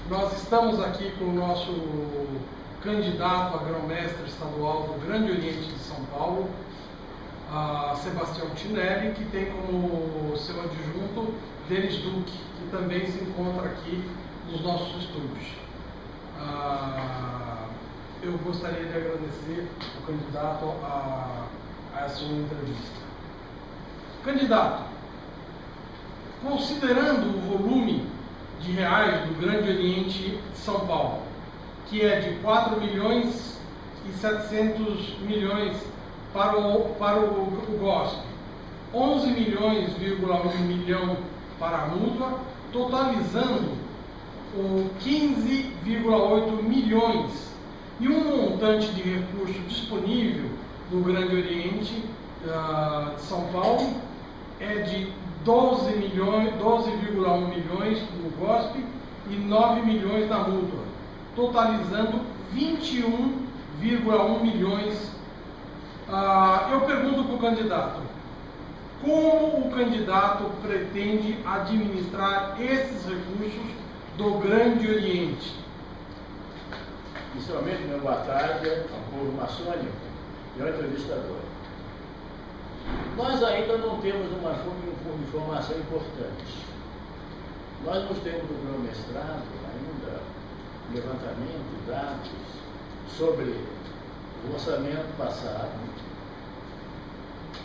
Nós estamos aqui com o nosso candidato a grão-mestre estadual do Grande Oriente de São Paulo, Sebastião Tinelli, que tem como seu adjunto Denis Duque, que também se encontra aqui nos nossos estúdios. Eu gostaria de agradecer o candidato a essa sua entrevista. Candidato, considerando o volume de reais do Grande Oriente de São Paulo, que é de 4 milhões e 700 milhões para o GOSP, 11 milhões,1 milhão para a mútua, totalizando 15,8 milhões, e um montante de recurso disponível no Grande Oriente de São Paulo é de 12,1 milhões no GOSP e 9 milhões na mútua, totalizando 21,1 milhões. Eu pergunto para o candidato, como o candidato pretende administrar esses recursos do Grande Oriente? Inicialmente, meu boa tarde ao povo maçônico e ao entrevistador. Nós ainda não temos uma informação importante. Nós não temos no grão-mestrado ainda levantamento de dados sobre o orçamento passado,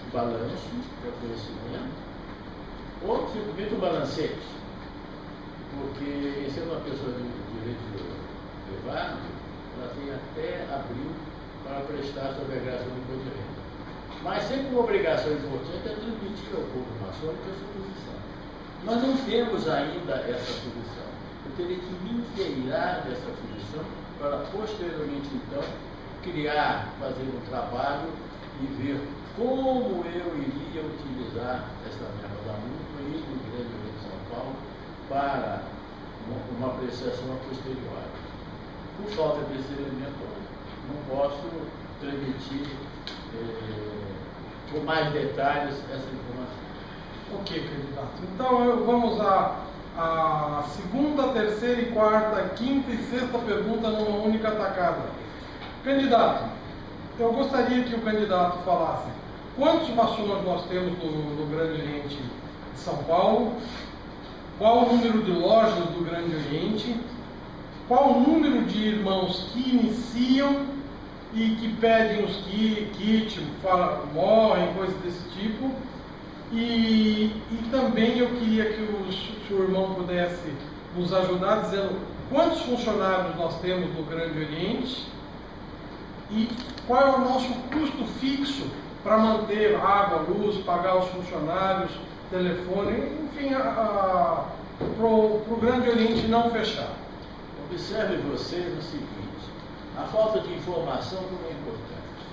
o balanço, o reconhecimento, ou simplesmente o balancete. Porque, sendo uma pessoa de direito privado, ela tem até abril para prestar sua declaração de imposto de renda. Mas sempre uma obrigação importante é transmitir ao povo maçônico essa posição. Nós não temos ainda essa posição. Eu teria que me inteirar dessa posição para posteriormente, então, fazer um trabalho e ver como eu iria utilizar essa verba da mútua e do Grande Oriente de São Paulo para uma apreciação a posteriori. Por falta desse elemento, não posso transmitir com mais detalhes essa informação. Ok, candidato. Então vamos à segunda, terceira e quarta, quinta e sexta pergunta numa única tacada. Candidato, eu gostaria que o candidato falasse quantos maçons nós temos no Grande Oriente de São Paulo, qual o número de lojas do Grande Oriente, qual o número de irmãos que iniciam e que pedem os kits, morrem, coisas desse tipo. E também eu queria que o senhor irmão pudesse nos ajudar dizendo quantos funcionários nós temos no Grande Oriente e qual é o nosso custo fixo para manter água, luz, pagar os funcionários, telefone, enfim, para o Grande Oriente não fechar. Observe vocês o seguinte, a falta de informação como é importante.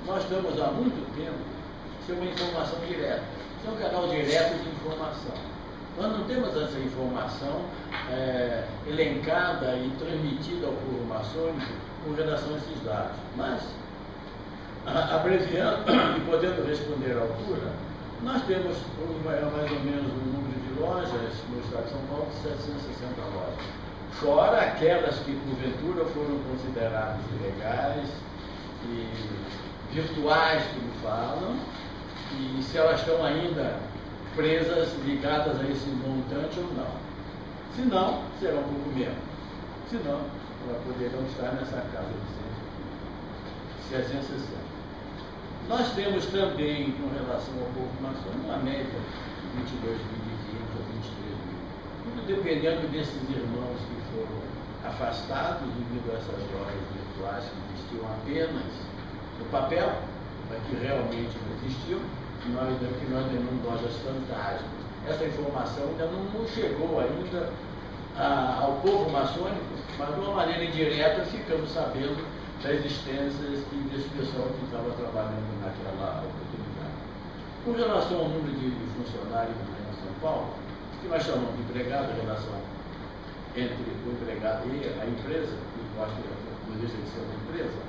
Nós estamos há muito tempo sem uma informação direta, sem um canal direto de informação. Nós não temos essa informação elencada e transmitida ao povo maçônico com relação a esses dados. Mas, abreviando e podendo responder à altura, nós temos mais ou menos um número de lojas no estado de São Paulo de 760 lojas. Fora aquelas que, porventura, foram consideradas ilegais e virtuais, como falam, e se elas estão ainda presas, ligadas a esse montante ou não. Se não, será um pouco menos. Se não, elas poderão estar nessa casa de 760. Nós temos também, com relação ao povo maçônico, uma média de 22.500 a 23.000. Tudo dependendo desses irmãos que foram afastados devido a essas lojas virtuais que existiam apenas no papel, mas que realmente não existiam, que nós temos lojas fantasmas. Essa informação ainda não chegou ainda ao povo maçônico, mas de uma maneira indireta ficamos sabendo da existência desse pessoal que estava trabalhando naquela oportunidade. Com relação ao número de funcionários em São Paulo, que nós chamamos de empregado, a relação entre o empregado e a empresa, que eu acho que não deixa de ser uma empresa,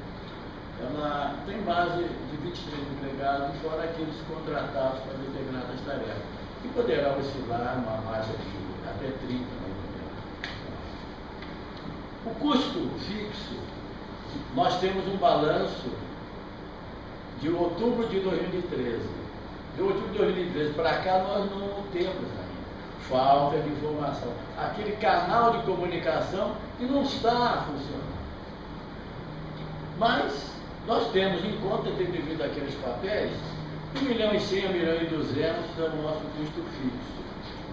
ela tem base de 23 empregados, fora aqueles contratados para determinadas tarefas, que poderá oscilar uma margem de até 30, mais ou menos. custo fixo, nós temos um balanço de outubro de 2013. De outubro de 2013 para cá nós não temos ainda. Falta de informação. Aquele canal de comunicação que não está funcionando. Mas nós temos em conta, devido àqueles papéis, 1.100.000, 1.200.000 é o nosso custo fixo.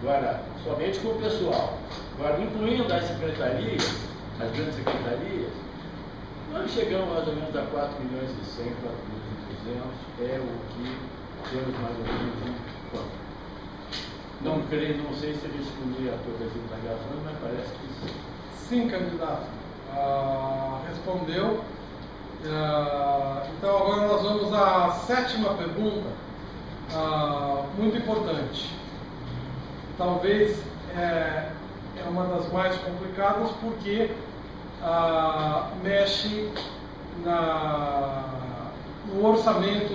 Agora, somente com o pessoal. Agora, incluindo as secretarias, as grandes secretarias, nós chegamos mais ou menos a 4.100.000, 4.200.000, é o que temos mais ou menos em conta. Não sei se respondi a todas as indagações, mas parece que sim. Sim, candidato. Respondeu. Então agora nós vamos à 7ª pergunta, muito importante. Talvez é uma das mais complicadas porque mexe no orçamento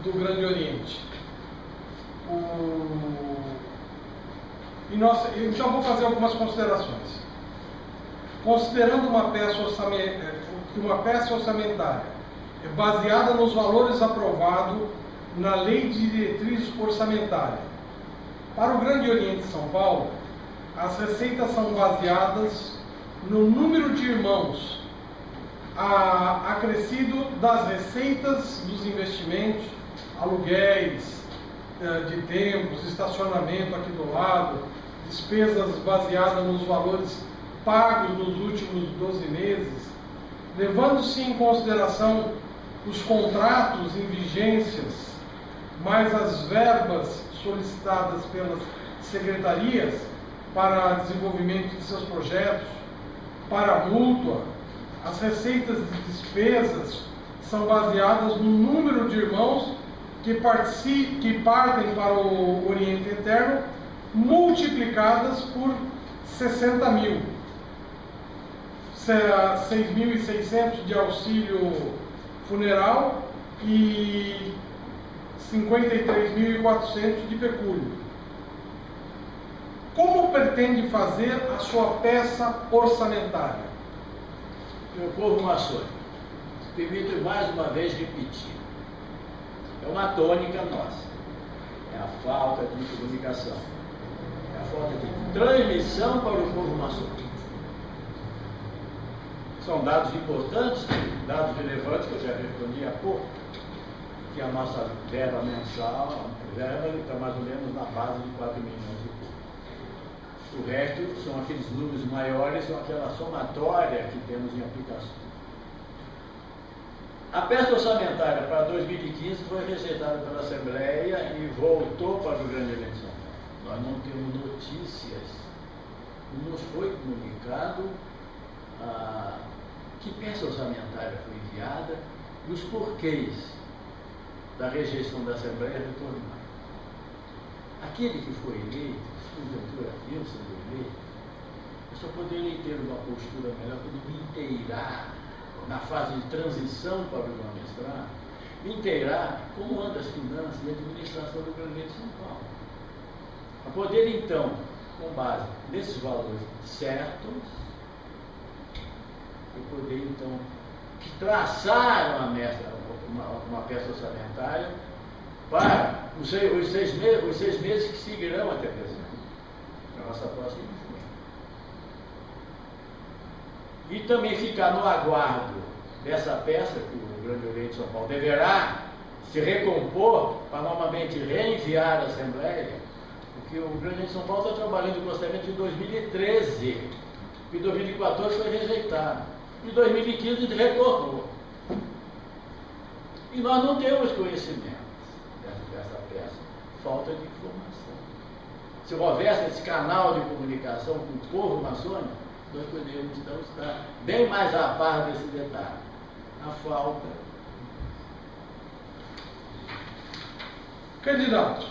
do Grande Oriente. Então vou fazer algumas considerações. Considerando que uma peça orçamentária é baseada nos valores aprovados na Lei de Diretriz Orçamentária. Para o Grande Oriente de São Paulo, as receitas são baseadas no número de irmãos acrescido das receitas dos investimentos, aluguéis de templos, estacionamento aqui do lado, despesas baseadas nos valores pagos nos últimos 12 meses, levando-se em consideração os contratos em vigências, mais as verbas solicitadas pelas secretarias para desenvolvimento de seus projetos, para a mútua, as receitas de despesas são baseadas no número de irmãos que partem para o Oriente Eterno, multiplicadas por 60.000. 6.600 de auxílio funeral e 53.400 de pecúlio. Como pretende fazer a sua peça orçamentária? Meu povo maçônico, permito mais uma vez repetir. É uma tônica nossa. É a falta de comunicação. É a falta de transmissão para o povo maçônico. São dados importantes, dados relevantes, que eu já respondi há pouco, que a nossa verba mensal, está mais ou menos na base de 4 milhões e pouco. O resto são aqueles números maiores, são aquela somatória que temos em aplicação. A peça orçamentária para 2015 foi rejeitada pela Assembleia e voltou para o Grande Oriente de São Paulo. Nós não temos notícias, não nos foi comunicado que peça orçamentária foi enviada e os porquês da rejeição da Assembleia retornar. Aquele que foi eleito, se porventura eu sendo eleito, eu só poderia ter uma postura melhor quando me inteirar, na fase de transição para o meu mestrado, me inteirar como anda as finanças e a administração do Grande Oriente de São Paulo. A poder então, com base nesses valores certos, eu poder então traçar uma peça orçamentária para os 6 meses que seguirão até dezembro, a nossa próxima junho. E também ficar no aguardo dessa peça que o Grande Oriente de São Paulo deverá se recompor para novamente reenviar à Assembleia, porque o Grande Oriente de São Paulo está trabalhando com o orçamento de 2013, e 2014 foi rejeitado. Em 2015 ele retornou. E nós não temos conhecimento dessa peça. Falta de informação. Se houvesse esse canal de comunicação com o povo maçônico, nós poderíamos então estar bem mais a par desse detalhe. A falta. Candidato,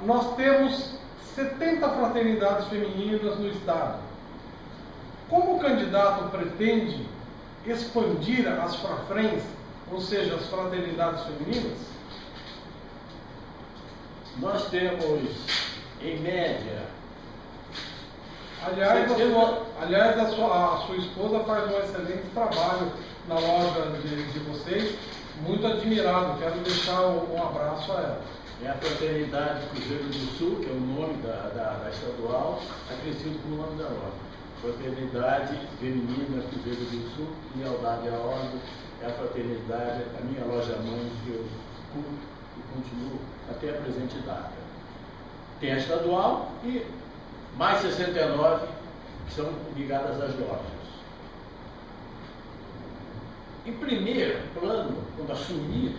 nós temos 70 fraternidades femininas no Estado. Como o candidato pretende expandir as frafrens, ou seja, as fraternidades femininas? Nós temos, em média, Aliás, a sua esposa faz um excelente trabalho na loja de vocês, muito admirado. Quero deixar um abraço a ela. É a Fraternidade Cruzeiro do Sul, que é o nome da estadual, acrescido com o nome da loja. Fraternidade Feminina Cruzeiro do Sul, Lealdade à Ordem, é a fraternidade, a minha loja mãe que eu curto e continuo até a presente data. Tem a estadual e mais 69 que são ligadas às lojas. Em primeiro plano, quando assumir,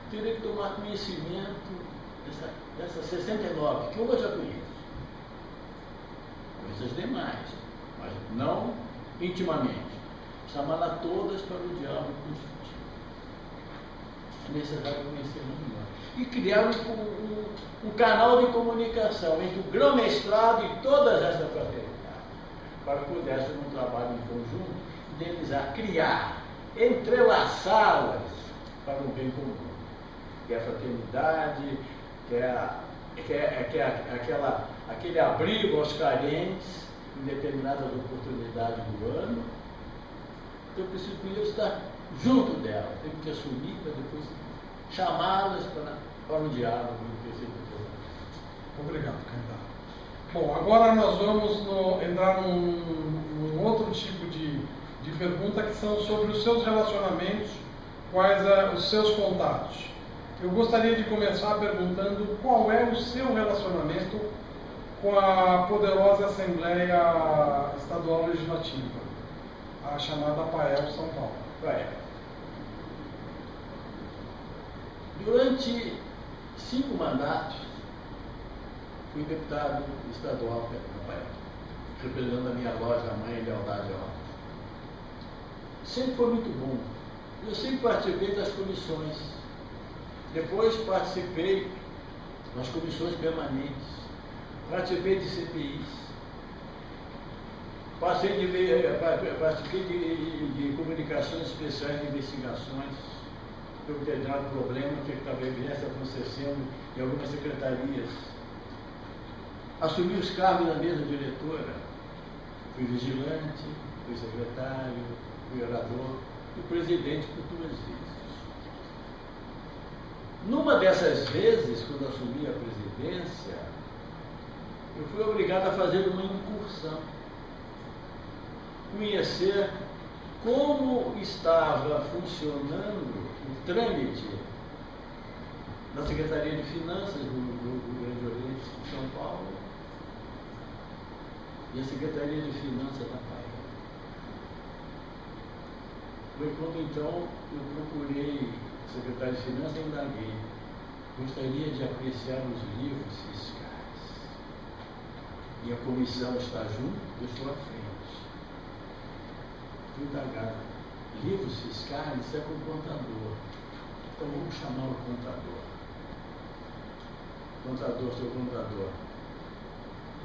teria que tomar conhecimento dessas 69, que eu já conheço. Conheço as demais, mas não intimamente. Chamá-las todas para o diálogo construtivo. É necessário conhecer melhor. E criar um canal de comunicação entre o grão-mestrado e todas essas fraternidades, para que pudessem, num trabalho em conjunto, idealizar, criar, entrelaçá-las para um bem comum. Que é a fraternidade, que é aquele abrigo aos carentes em determinadas oportunidades do ano. Então eu preciso primeiro estar junto dela, tenho que assumir para depois chamá-las para o diálogo. Obrigado, candidato. Bom, agora nós vamos entrar num outro tipo de pergunta, que são sobre os seus relacionamentos, quais os seus contatos. Eu gostaria de começar perguntando qual é o seu relacionamento com a poderosa Assembleia Estadual Legislativa, a chamada PAEL São Paulo. PAEL. Durante 5 mandatos, fui deputado estadual da PAEL, representando a minha loja mãe, Lealdade à Ordem. Sempre foi muito bom. Eu sempre participei das comissões. Depois participei nas comissões permanentes. Participei de CPIs. Participei de comunicações especiais de investigações. Pelo determinado problema que talvez viesse acontecendo em algumas secretarias. Assumi os cargos da mesa diretora. Fui vigilante, fui secretário, fui orador e presidente por 2 vezes. Numa dessas vezes, quando assumi a presidência, eu fui obrigado a fazer uma incursão, conhecer como estava funcionando o trâmite da Secretaria de Finanças do Grande Oriente de São Paulo e a Secretaria de Finanças da PAEL. Foi quando então eu procurei o secretário de Finanças e indaguei. Gostaria de apreciar os livros fiscais. Minha comissão está junto, eu estou à frente. Fui indagado. Livros fiscais, isso é com o contador. Então vamos chamar o contador. Contador, seu contador.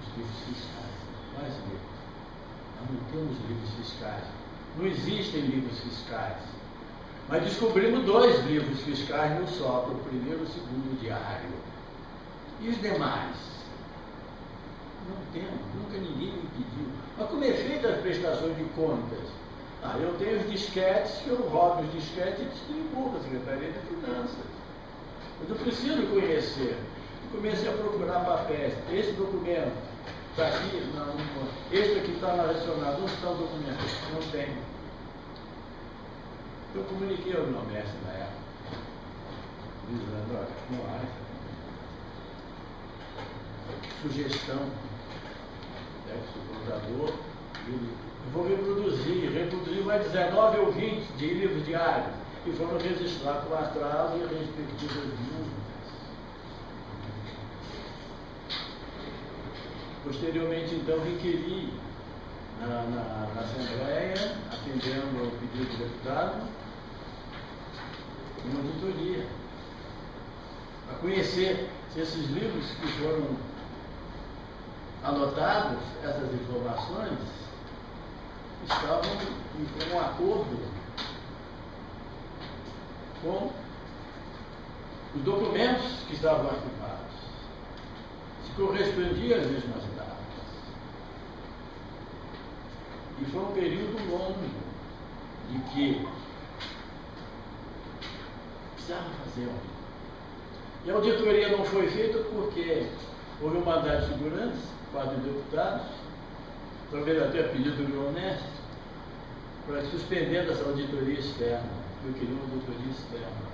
Os livros fiscais. Quais livros? Nós não temos livros fiscais. Não existem livros fiscais. Mas descobrimos 2 livros fiscais no SOPRO, o primeiro e o segundo diário. E os demais? Não temos, nunca ninguém me pediu. Mas como é feita as prestações de contas? Eu tenho os disquetes, que eu roubo os disquetes e distribuo para a Secretaria de Finanças. Mas eu preciso conhecer. Comecei a procurar papéis. Esse documento está aqui? Não. Esse aqui está relacionado. Onde está o documento? Não tem. Eu comuniquei ao meu mestre na época, dizendo, olha, não há sugestão, do contador, eu vou reproduzir mais 19 ou 20 de livros diários, que foram registrados com atraso e as respectivas dúvidas. Posteriormente, então, requeri na Assembleia, atendendo ao pedido do deputado, uma auditoria, para conhecer se esses livros que foram anotados, essas informações, estavam em um acordo com os documentos que estavam arquivados, se correspondiam às mesmas datas. E foi um período longo de que precisava fazer auditoria. E a auditoria não foi feita porque houve um mandato de segurança, 4 deputados, talvez até a pedido do Leonés, para suspender essa auditoria externa. Eu queria uma auditoria externa.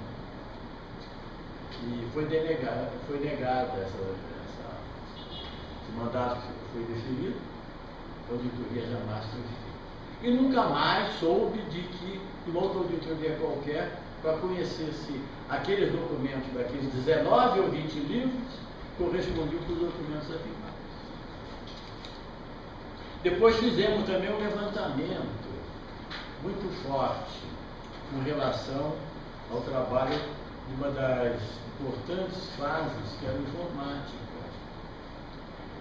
E foi negada esse mandato que foi definido, a auditoria jamais foi feita. E nunca mais soube de que uma outra auditoria qualquer para conhecer se aqueles documentos, daqueles 19 ou 20 livros, correspondiam com os documentos afirmados. Depois fizemos também um levantamento muito forte com relação ao trabalho de uma das importantes fases, que era a informática.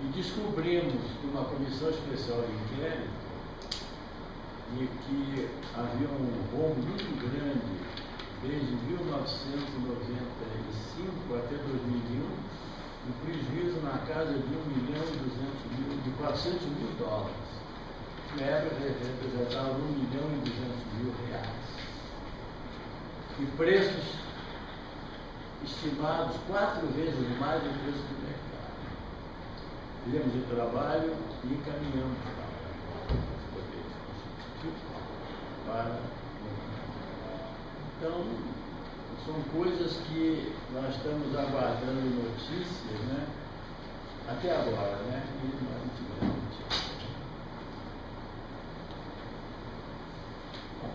E descobrimos, numa comissão especial de inquérito, de que havia um rombo muito grande, desde 1995 até 2001, um prejuízo na casa de $400 mil. Na época representava R$1.200.000. E preços estimados 4 vezes mais do preço do mercado. Fizemos o trabalho e encaminhamos para. Então, são coisas que nós estamos aguardando notícias, né? Até agora, né? E nós não tivemos notícias.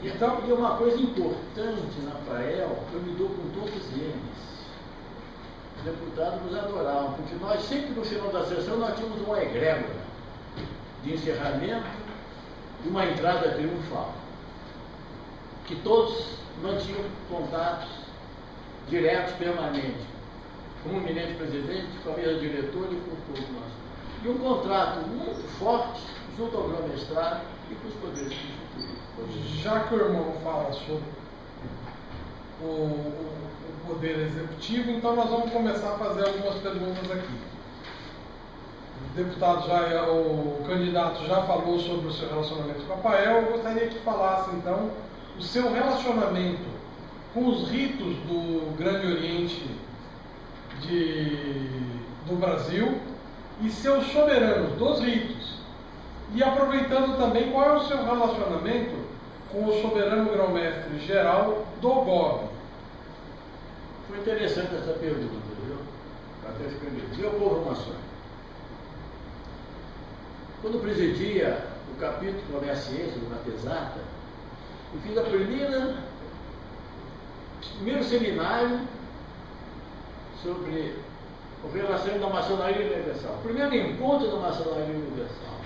Então, e uma coisa importante na FAEL, eu me dou com todos eles. Os deputados nos adoravam, porque nós sempre no final da sessão nós tínhamos uma egrégora de encerramento e uma entrada triunfal. Que todos mantinham contatos diretos, permanentes, com o eminente presidente, com a mesa diretora e com todos nós. E um contrato muito forte junto ao grão-mestrado e com os poderes constituídos. Já que o irmão fala sobre o poder executivo, então nós vamos começar a fazer algumas perguntas aqui. O candidato já falou sobre o seu relacionamento com a FAEL. Eu gostaria que falasse, então, o seu relacionamento com os ritos do Grande Oriente do Brasil e seus soberanos dos ritos. E aproveitando também, qual é o seu relacionamento com o soberano grão-mestre geral do GOB? Foi interessante essa pergunta, viu? Até escrever. Meu povo maçônico. Quando presidia o capítulo da ciência, do Matesata, eu fiz o primeiro seminário sobre o relacionamento da maçonaria universal. O primeiro encontro da maçonaria universal.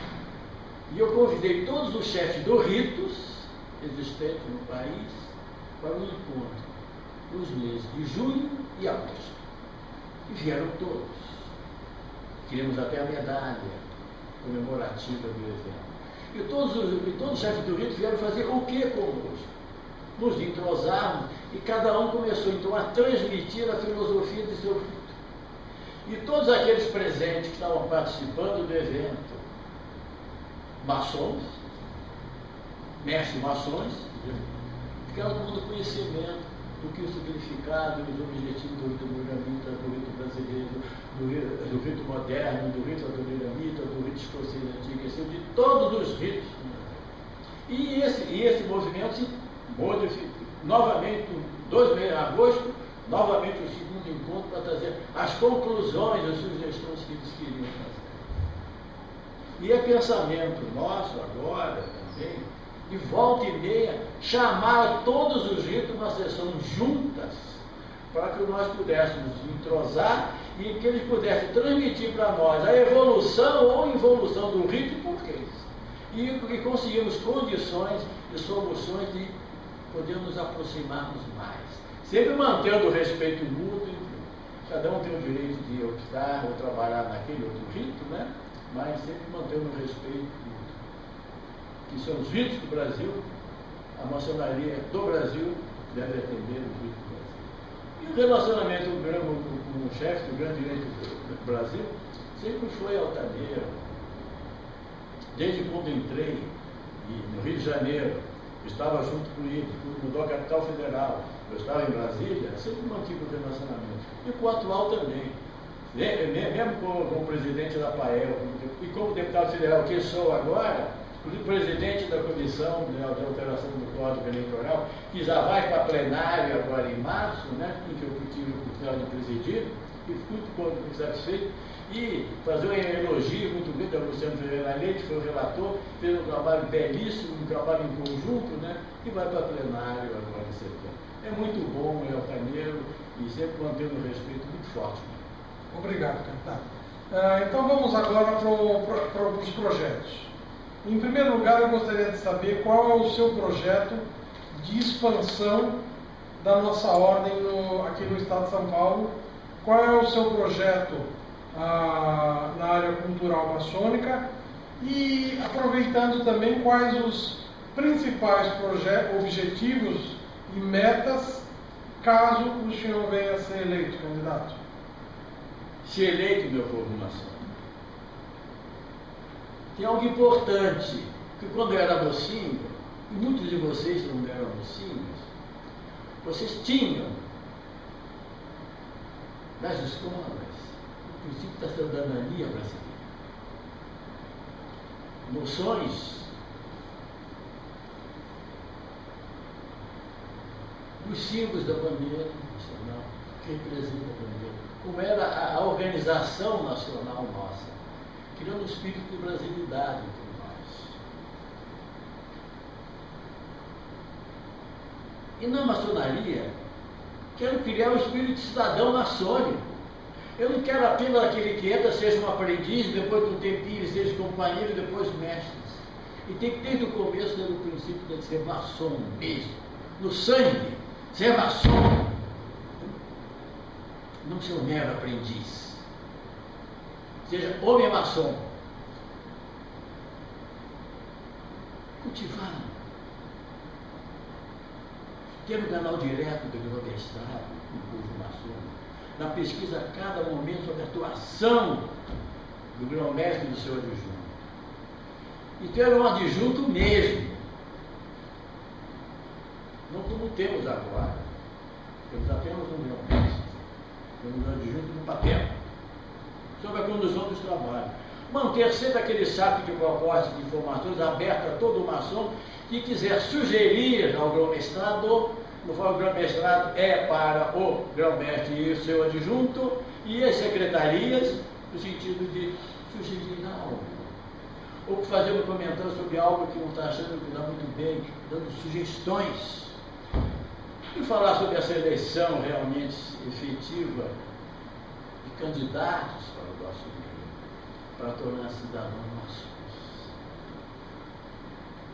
E eu convidei todos os chefes dos ritos existentes no país para um encontro nos meses de junho e agosto. E vieram todos. Queríamos até a medalha comemorativa do evento. E todos os chefes do rito vieram fazer o que conosco? Nos entrosarmos e cada um começou então a transmitir a filosofia de seu rito. E todos aqueles presentes que estavam participando do evento, maçons, mestres maçons, ficaram com todo conhecimento do que o significado e os objetivos do rito moramita, do rito brasileiro, do rito moderno, do rito adoniramita, do rito escocês antigo, de todos os ritos. E esse movimento se modificou. Novamente, 2 meses de agosto, novamente o segundo encontro para trazer as conclusões, as sugestões que eles queriam fazer. E é pensamento nosso agora também, de volta e meia, chamar todos os ritos uma sessão juntas, para que nós pudéssemos entrosar e que eles pudessem transmitir para nós a evolução ou involução do rito e porquês. E conseguimos condições e soluções de poder nos aproximarmos mais. Sempre mantendo o respeito mútuo, cada um tem o direito de optar ou trabalhar naquele outro rito, né? Mas sempre mantendo o respeito mútuo. Que são os ritos do Brasil, a maçonaria do Brasil deve atender o rito do Brasil. E o relacionamento com o chefe do Grande Oriente do Brasil sempre foi altaneiro. Desde quando entrei e no Rio de Janeiro, eu estava junto com ele, mudou a capital federal, eu estava em Brasília, sempre mantive o relacionamento. E com o atual também. Mesmo como presidente da PAEL e como deputado federal, que sou agora, inclusive presidente da comissão de alteração do Código Eleitoral, que já vai para plenário agora em março, né, em que eu tive a oportunidade de presidir, e muito satisfeito, e fazer um elogio muito grande ao Luciano Ferreira Leite, que foi o relator, fez um trabalho belíssimo, um trabalho em conjunto, né, e vai para plenário agora em setembro. É muito bom, é altaneiro, e sempre mantendo um respeito muito forte. Obrigado, candidato. Então vamos agora para os projetos. Em primeiro lugar, eu gostaria de saber qual é o seu projeto de expansão da nossa ordem aqui no Estado de São Paulo. Qual é o seu projeto na área cultural maçônica? E aproveitando também, quais os principais objetivos e metas caso o senhor venha a ser eleito, candidato? Se eleito, meu povo maçônico, tem algo importante, que quando eu era mocinho, e muitos de vocês não eram mocinhos, vocês tinham nas escolas o princípio da cidadania brasileira, noções dos símbolos da bandeira nacional, que representa a bandeira, como era a organização nacional nossa, criando um espírito de brasilidade entre nós. E na maçonaria, quero criar um espírito de cidadão maçônico. Eu não quero apenas aquele que entra, seja um aprendiz, depois de um tempinho, seja companheiro, depois mestre. E tem que, desde o começo, ter o princípio de ser maçom mesmo, no sangue, ser maçom. Não ser um mero aprendiz. Seja homem maçom. Cultivar. Ter um canal direto do meu mestrado, no curso maçônico. Na pesquisa a cada momento sobre a atuação do grão-mestre e do seu adjunto. E ter um adjunto mesmo. Não como temos agora. Temos apenas um grão-mestre. Temos um adjunto no papel. Sobre a condução dos trabalhos. Manter sempre aquele saco de propostas de informações aberto a todo maçom que quiser sugerir ao grão-mestrado, no qual o grão-mestrado é para o grão-mestre e o seu adjunto, e as secretarias, no sentido de sugerir algo. Ou fazer um comentário sobre algo que não está achando que está muito bem, dando sugestões. E falar sobre a seleção realmente efetiva de candidatos para o nosso meio, para tornar cidadão nosso.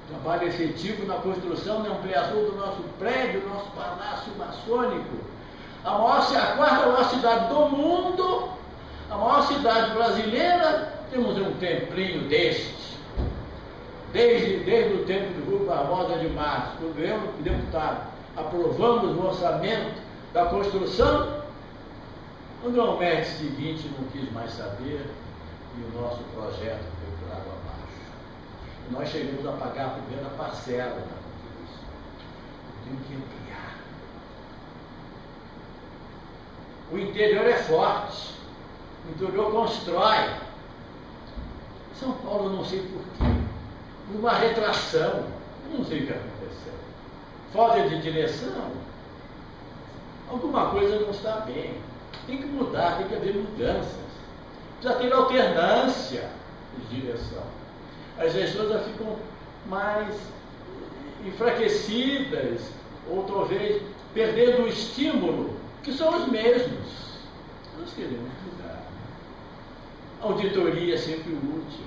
Trabalho efetivo na construção e ampliação do nosso prédio, do nosso palácio maçônico. A quarta maior cidade do mundo, a maior cidade brasileira, temos um templinho destes. Desde o tempo do Rui Barbosa de Março, quando eu, deputado, aprovamos o orçamento da construção, o grão-mestre seguinte não quis mais saber e o nosso projeto foi por água abaixo. E nós chegamos a pagar a primeira parcela da contribuição. Temos que ampliar. O interior é forte, o interior constrói. São Paulo, não sei porquê, uma retração, eu não sei o que aconteceu. Falta de direção, alguma coisa não está bem. Tem que mudar, tem que haver mudanças. Precisa ter alternância de direção. As gestões já ficam mais enfraquecidas, ou talvez perdendo o estímulo, que são os mesmos. Nós queremos mudar. A auditoria é sempre útil.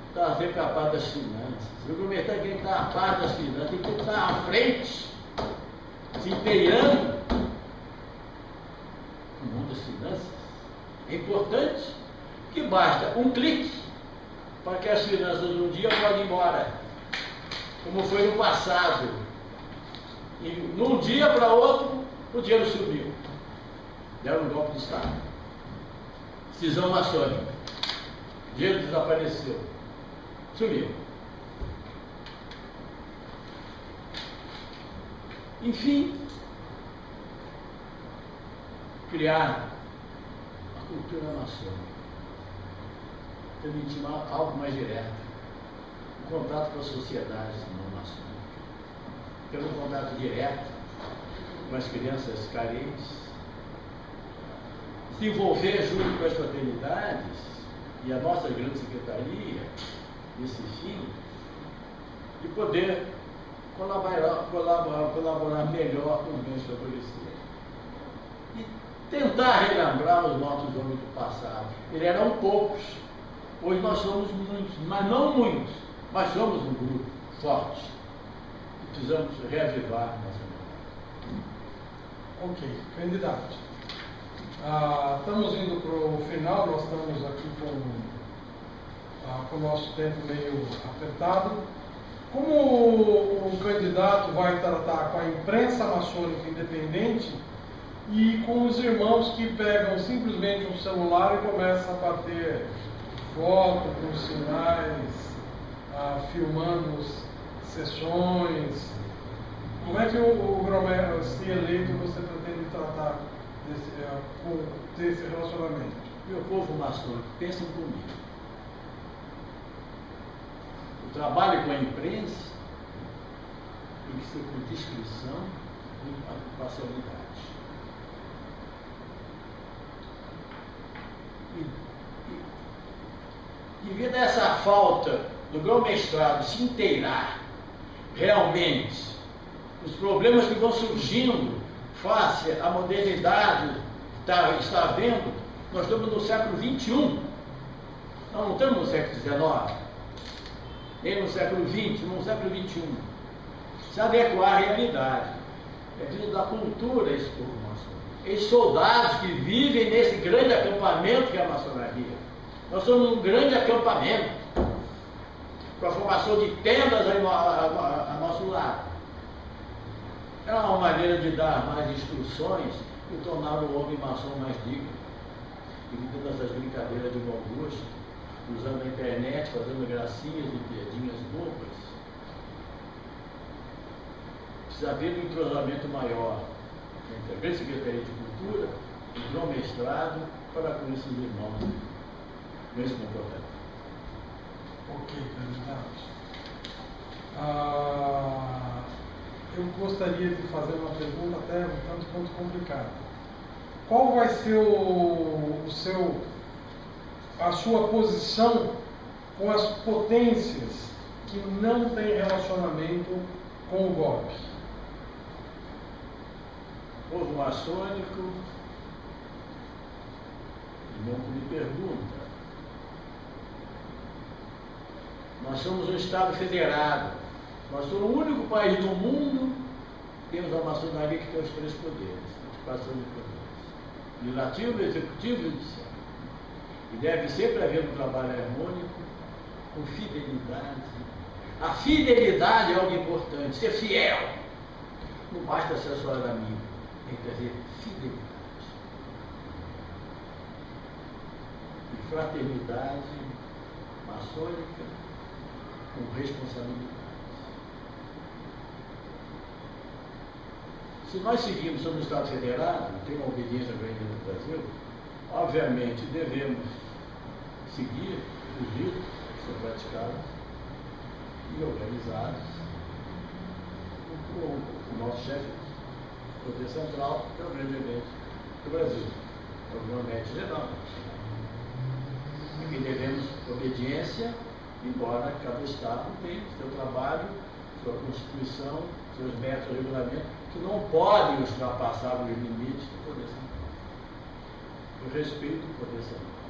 Está sempre a par das finanças. O governo tem que estar a par das finanças, tem que estar à frente, se empenhando no mundo das finanças. É importante que basta um clique para que as finanças um dia podem ir embora, como foi no passado. E num dia para outro, o dinheiro subiu. Deram um golpe de Estado. Cisão maçônica. O dinheiro desapareceu. Sumiu. Enfim, criar a cultura maçônica, permitir algo mais direto, o contato com a sociedade não maçônica, ter um contato direto com as crianças carentes, se envolver junto com as fraternidades e a nossa grande secretaria, nesse fim, e poder colaborar melhor com os bens favorecidos. E tentar relembrar os nossos homens do passado. Eles eram poucos, hoje nós somos muitos, mas não muitos, mas somos um grupo forte. E precisamos reavivar nossa memória. Ok, candidato. Estamos indo para o final, nós estamos aqui com o nosso tempo meio apertado. Como o candidato vai tratar com a imprensa maçônica independente e com os irmãos que pegam simplesmente um celular e começam a bater foto com sinais, filmando sessões? Como é que o grão-mestre eleito você pretende tratar desse relacionamento? Meu povo maçônico, pensem comigo. O trabalho com a imprensa tem que ser com discrição e imparcialidade. Devido a essa falta do grão-mestrado se inteirar realmente os problemas que vão surgindo face à modernidade que está havendo, nós estamos no século XXI, nós não estamos no século XIX, nem no século XX, no século XXI. Se adequar à realidade. É preciso da cultura esse povo maçônico. Esses soldados que vivem nesse grande acampamento que é a maçonaria. Nós somos um grande acampamento, com a formação de tendas a nosso lado. É uma maneira de dar mais instruções e tornar o homem maçom mais digno. Evitando essas brincadeiras de mau gosto, usando a internet, fazendo gracinhas e piadinhas bobas. Precisa haver um entrosamento maior entre a Grande Secretaria de Cultura e o grão-mestrado para com esses irmãos nesse comportamento. Ok, candidato. Eu gostaria de fazer uma pergunta até um tanto quanto complicada. Qual vai ser a sua posição com as potências que não têm relacionamento com o golpe? Povo maçônico, irmão que me pergunta. Nós somos um Estado federado. Nós somos o único país do mundo que temos a maçonaria que tem os três poderes, a participação de poderes: legislativo, executivo e judiciário. E deve sempre haver um trabalho harmônico, com fidelidade. A fidelidade é algo importante, ser fiel. Não basta ser só amigo, tem que ter fidelidade. E fraternidade maçônica com responsabilidade. Se nós seguimos sobre o Estado Federado, tem uma obediência grande no Brasil, obviamente devemos seguir os ritos que são praticados e organizados. O nosso chefe do poder central é o grande evento do Brasil, é o grão-mestre geral. Aqui devemos obediência, embora cada Estado tenha seu trabalho, sua Constituição, seus métodos de regulamento, que não podem ultrapassar os limites do poder central. Eu respeito o poder central.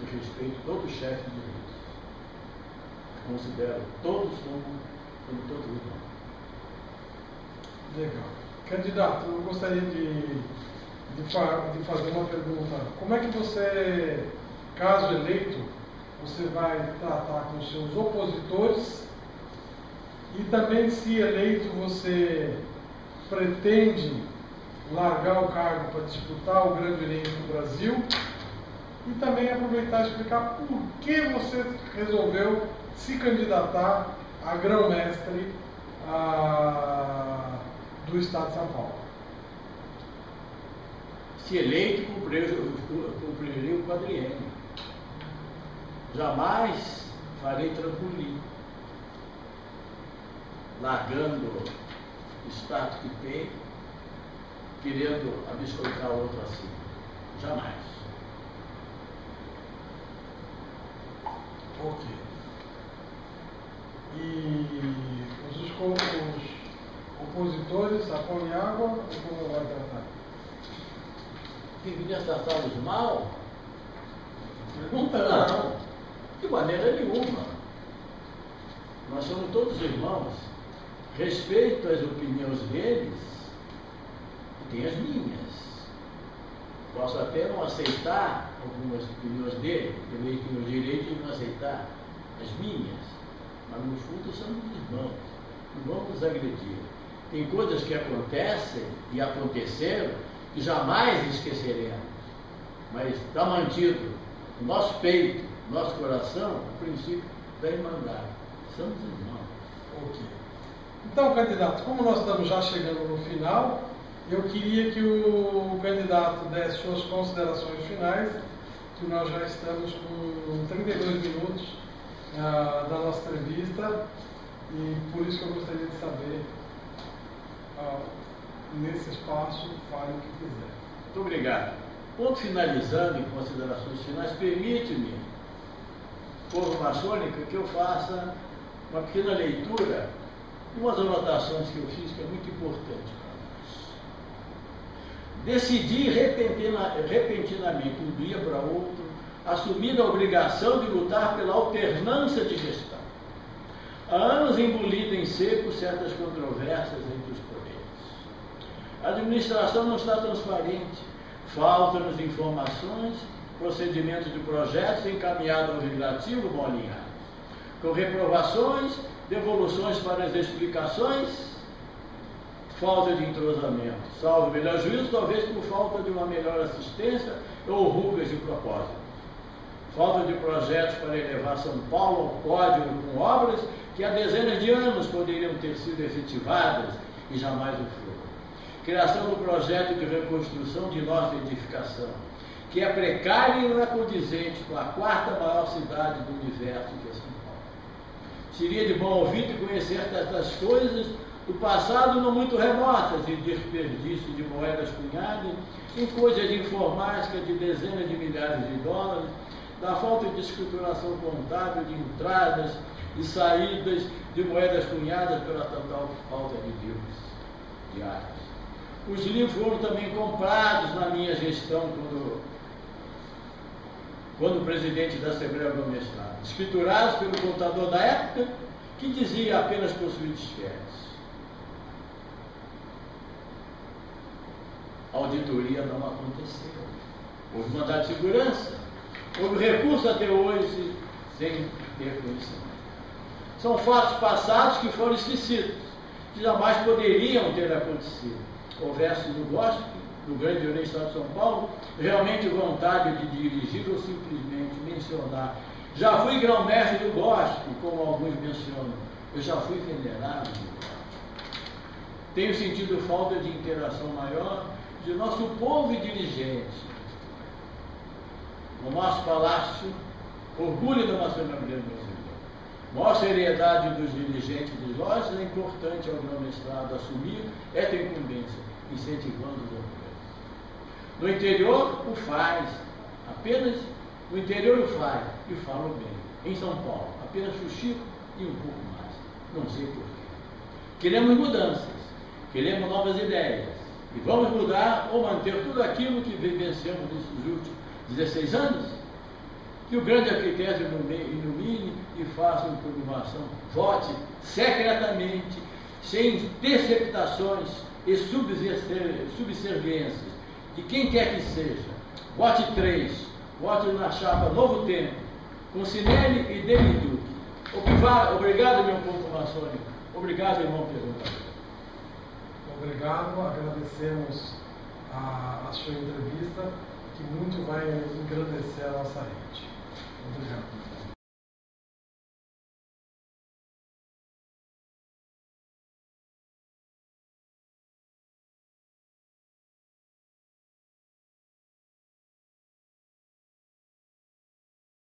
Eu respeito todo chefe de direitos. Considero todos como todos irmãos. Legal. Candidato, eu gostaria de fazer uma pergunta. Como é que você, caso eleito, você vai tratar com seus opositores? E também, se eleito, você pretende largar o cargo para disputar o Grande Oriente do Brasil? E também aproveitar e explicar por que você resolveu se candidatar a grão-mestre do Estado de São Paulo. Se eleito, cumprirei o quadriênio. Jamais farei trampolim, largando o status que tem, querendo abiscoitar o outro assim. Jamais. Ok. E os opositores sacam em água ou como vai tratar? Deveria tratá-los mal? Perguntando. Não, de maneira nenhuma. Nós somos todos irmãos. Respeito as opiniões deles e tenho as minhas. Posso até não aceitar algumas opiniões dele, também tenho o direito de não aceitar as minhas, mas no fundo somos irmãos, não vamos nos agredir. Tem coisas que acontecem e aconteceram que jamais esqueceremos, mas está mantido no nosso peito, no nosso coração, o princípio da irmandade. Somos irmãos. Ok. Então, candidato, como nós estamos já chegando no final, eu queria que o candidato desse suas considerações finais, que nós já estamos com 32 minutos da nossa entrevista, e por isso que eu gostaria de saber, nesse espaço, fale o que quiser. Muito obrigado. Ponto finalizando, em considerações finais, permite-me, povo maçônica, que eu faça uma pequena leitura de umas anotações que eu fiz, que é muito importante para nós. Decidi repentinamente, um dia para outro, assumir a obrigação de lutar pela alternância de gestão. Há anos embolido em seco certas controvérsias entre os poderes. A administração não está transparente, faltam-nos informações, procedimentos de projetos encaminhados ao legislativo mal alinhados, com reprovações, devoluções para as explicações, falta de entrosamento, salvo melhor juízo, talvez por falta de uma melhor assistência ou rugas de propósito. Falta de projetos para elevar São Paulo ao pódio com obras que há dezenas de anos poderiam ter sido efetivadas e jamais o foram. Criação do projeto de reconstrução de nossa edificação, que é precária e não é condizente com a quarta maior cidade do universo, que é São Paulo. Seria de bom ouvido conhecer tantas coisas do passado não muito remotas, de desperdício de moedas cunhadas, em coisas de informática de dezenas de milhares de dólares, da falta de escrituração contábil de entradas e saídas de moedas cunhadas pela total falta de livros diários. Os livros foram também comprados na minha gestão quando presidente da Assembleia do Mestrado, escriturados pelo contador da época, que dizia apenas possuir disquetes. A auditoria não aconteceu. Houve mandado de segurança, houve recurso até hoje sem ter conhecimento. São fatos passados que foram esquecidos, que jamais poderiam ter acontecido. Houvesse no gospel, no Grande Oriente Estado de São Paulo, realmente vontade de dirigir ou simplesmente mencionar. Já fui grão-mestre do gospel, como alguns mencionam. Eu já fui venerado do gospel. Tenho sentido falta de interação maior de nosso povo e dirigente. No nosso palácio, orgulho da maçonaria brasileira. Maior seriedade dos dirigentes de lojas é importante ao grão-mestrado assumir esta incumbência, incentivando os orgulhos. No interior, o faz. Apenas no interior o faz e fala bem. Em São Paulo, apenas o Chico e um pouco mais. Não sei porquê. Queremos mudanças, queremos novas ideias. E vamos mudar ou manter tudo aquilo que vivenciamos nesses últimos 16 anos? Que o grande arquiteto ilumine e faça uma programação. Vote secretamente, sem interceptações e subserviências de quem quer que seja. Vote 3, vote na chapa Novo Tempo, com Cinelli e Demiduc. Obrigado, meu povo maçônico. Obrigado, irmão perguntador. Obrigado, agradecemos a sua entrevista, que muito vai engrandecer a nossa rede. Obrigado.